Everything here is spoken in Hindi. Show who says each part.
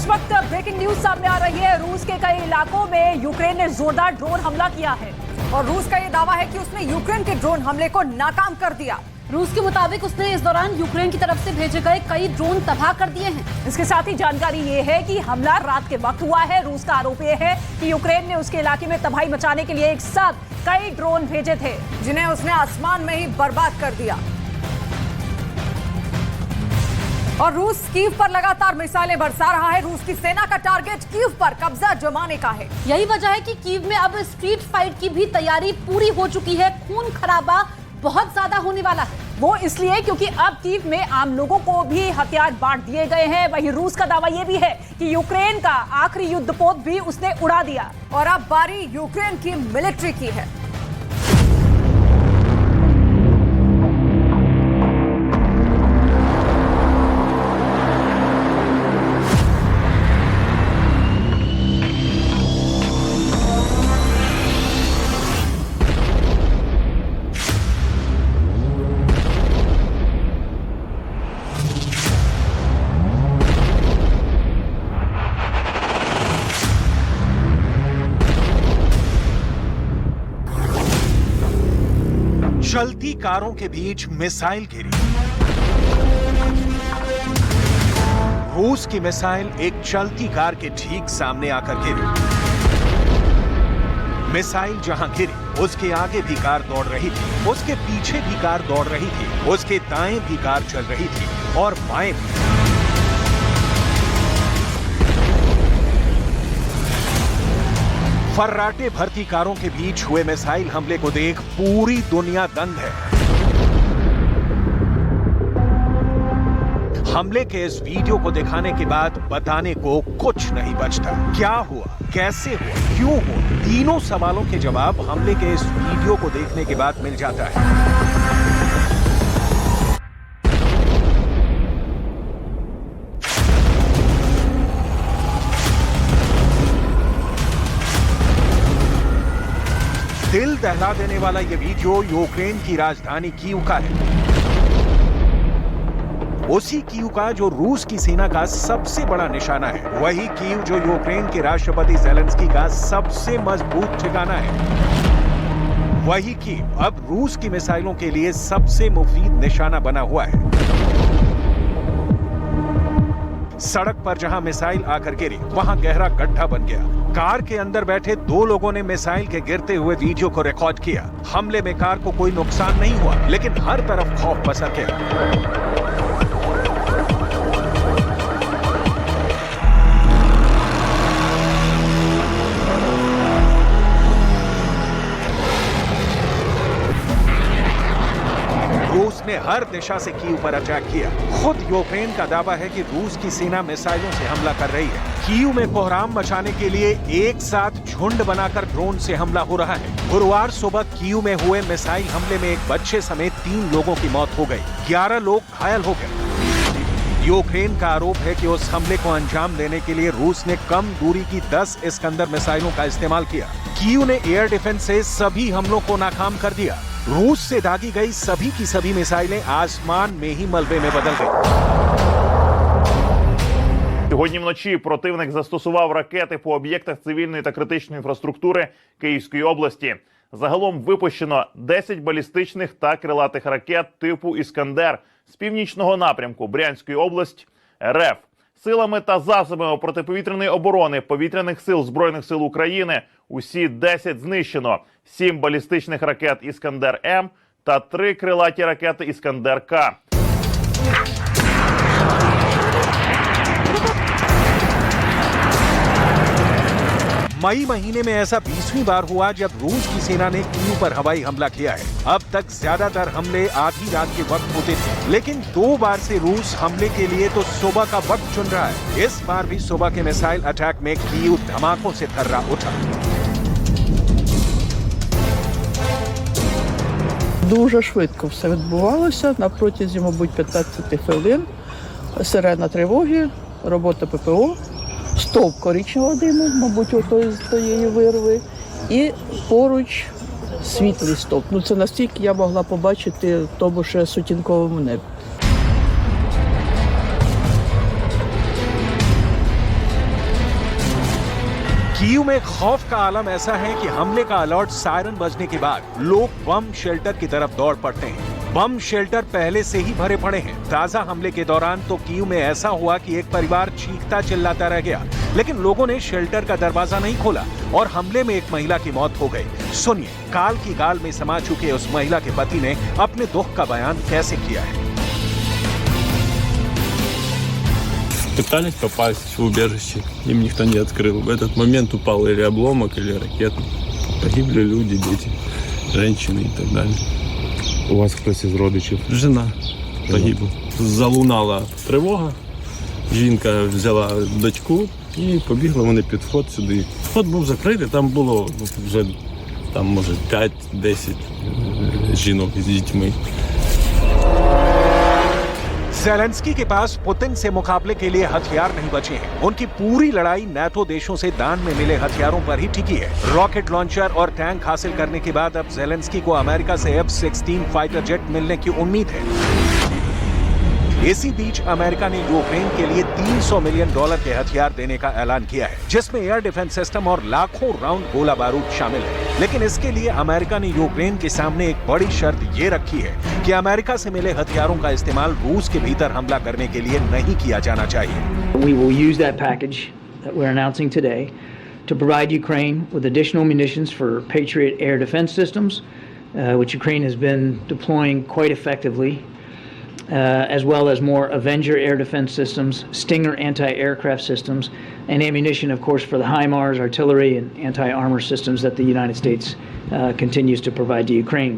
Speaker 1: इस वक्त ब्रेकिंग न्यूज सामने आ रही है। रूस के कई इलाकों में यूक्रेन ने जोरदार ड्रोन हमला किया है और रूस का ये दावा है कि उसने यूक्रेन के ड्रोन हमले को नाकाम कर दिया।
Speaker 2: रूस के मुताबिक उसने इस दौरान यूक्रेन की तरफ से भेजे गए कई ड्रोन तबाह कर दिए हैं।
Speaker 1: इसके साथ ही जानकारी ये है कि हमला रात के वक्त हुआ है। रूस का आरोप ये है कि यूक्रेन ने उसके इलाके में तबाही मचाने के लिए एक साथ कई ड्रोन भेजे थे, जिन्हें उसने आसमान में ही बर्बाद कर दिया। और रूस कीव पर लगातार मिसाइलें बरसा रहा है। रूस की सेना का टारगेट कीव पर कब्जा जमाने का है।
Speaker 2: यही वजह है कि कीव में अब स्ट्रीट फाइट की भी तैयारी पूरी हो चुकी है। खून खराबा बहुत ज्यादा होने वाला है।
Speaker 1: वो इसलिए क्योंकि अब कीव में आम लोगों को भी हथियार बांट दिए गए हैं। वहीं रूस का दावा यह भी है कि यूक्रेन का आखिरी युद्धपोत भी उसने उड़ा दिया और अब बारी यूक्रेन की मिलिट्री की है।
Speaker 3: चलती कारों के बीच मिसाइल गिरी। रूस की मिसाइल एक चलती कार के ठीक सामने आकर गिरी। मिसाइल जहां गिरी उसके आगे भी कार दौड़ रही थी, उसके पीछे भी कार दौड़ रही थी, उसके दाएं भी कार चल रही थी और बाएं भी। फर्राटे भरती कारों के बीच हुए मिसाइल हमले को देख पूरी दुनिया दंग है। हमले के इस वीडियो को दिखाने के बाद बताने को कुछ नहीं बचता। क्या हुआ, कैसे हुआ, क्यों हुआ, तीनों सवालों के जवाब हमले के इस वीडियो को देखने के बाद मिल जाता है। दिल दहला देने वाला यह वीडियो यूक्रेन की राजधानी कीव का है। उसी कीव का जो रूस की सेना का सबसे बड़ा निशाना है। वही कीव जो यूक्रेन के राष्ट्रपति ज़ेलेंस्की का सबसे मजबूत ठिकाना है। वही कीव अब रूस की मिसाइलों के लिए सबसे मुफीद निशाना बना हुआ है। सड़क पर जहां मिसाइल आकर गिरी वहां गहरा गड्ढा बन गया। कार के अंदर बैठे दो लोगों ने मिसाइल के गिरते हुए वीडियो को रिकॉर्ड किया। हमले में कार को कोई नुकसान नहीं हुआ, लेकिन हर तरफ खौफ पसर गया। रूस ने हर दिशा से कीव पर अटैक किया। खुद यूक्रेन का दावा है कि रूस की सेना मिसाइलों से हमला कर रही है। कीव में कोहराम मचाने के लिए एक साथ झुंड बनाकर ड्रोन से हमला हो रहा है। गुरुवार सुबह कीव में हुए मिसाइल हमले में एक बच्चे समेत 3 लोगों की मौत हो गई, 11 लोग घायल हो गए। यूक्रेन का आरोप है कि उस हमले को अंजाम देने के लिए रूस ने कम दूरी की 10 इस्कंदर मिसाइलों का इस्तेमाल किया। कीव ने एयर डिफेंस से सभी हमलों को नाकाम कर दिया। रूस से दागी गई सभी की सभी मिसाइलें आसमान में ही मलबे में बदल गई।
Speaker 4: Сьогодні вночі противник застосував ракети по об'єктах цивільної та критичної інфраструктури Київської області. Загалом випущено 10 балістичних та крилатих ракет типу «Іскандер» з північного напрямку Брянської області РФ. Силами та засобами протиповітряної оборони Повітряних сил Збройних сил України усі 10 знищено, 7 балістичних ракет «Іскандер-М» та 3 крилаті ракети «Іскандер-К».
Speaker 3: मई महीने में ऐसा 20वीं बार हुआ जब रूस की सेना ने कीव पर हवाई हमला किया है। अब तक ज्यादातर हमले आधी रात के वक्त होते थे, लेकिन 2 बार से रूस हमले के लिए तो सुबह का वक्त चुन रहा है। इस बार भी सुबह के मिसाइल अटैक में कीव धमाकों से थर्रा उठा।
Speaker 5: Дуже швидко все відбувалося. На протязі, мабуть, 15 хвилин сирена тривоги, робота ППО, стовп коричневого диму, мабуть, з тієї вирви, і поруч світлий стовп. Ну, це настільки я могла побачити в тому ще сутінковому небі.
Speaker 3: कीव में खौफ का आलम ऐसा है कि हमले का अलर्ट सायरन बजने के बाद लोग बम शेल्टर की तरफ दौड़ पड़ते हैं। बम शेल्टर पहले से ही भरे पड़े हैं। ताजा हमले के दौरान तो कीव में ऐसा हुआ कि एक परिवार चीखता चिल्लाता रह गया, लेकिन लोगों ने शेल्टर का दरवाजा नहीं खोला और हमले में एक महिला की मौत हो गई। सुनिए, काल की गाल में समा चुके उस महिला के पति ने अपने दुख का बयान कैसे किया है।
Speaker 6: Пытались попасть в убежище, им никто не открыл. В этот момент упал или обломок, или ракета. Погибли люди, дети, женщины и так далее.
Speaker 7: У вас хтось із родичів?
Speaker 6: Жена погибла. Залунала тривога, жінка взяла дочку і побігли вони під вход сюди. Вход був закритий, там було вже, там, може, 5-10 жінок з дітьми.
Speaker 3: ज़ेलेंस्की के पास पुतिन से मुकाबले के लिए हथियार नहीं बचे हैं। उनकी पूरी लड़ाई नाटो देशों से दान में मिले हथियारों पर ही टिकी है। रॉकेट लॉन्चर और टैंक हासिल करने के बाद अब ज़ेलेंस्की को अमेरिका से F-16 फाइटर जेट मिलने की उम्मीद है। इसी बीच अमेरिका ने यूक्रेन के लिए $300 मिलियन के हथियार देने का ऐलान किया है, जिसमें एयर डिफेंस सिस्टम और लाखों राउंड गोला बारूद शामिल है। लेकिन इसके लिए अमेरिका ने यूक्रेन के सामने एक बड़ी शर्त ये रखी है कि अमेरिका से मिले हथियारों का इस्तेमाल रूस के भीतर हमला करने के लिए नहीं किया जाना चाहिए।
Speaker 8: We will use that package that we're announcing today to provide Ukraine with additional munitions for Patriot air defense systems, which Ukraine has been deploying quite effectively. As well as more Avenger air defense systems, Stinger anti-aircraft systems, and ammunition, of course, for the HIMARS, artillery, and anti-armor systems that the United States continues to provide to Ukraine.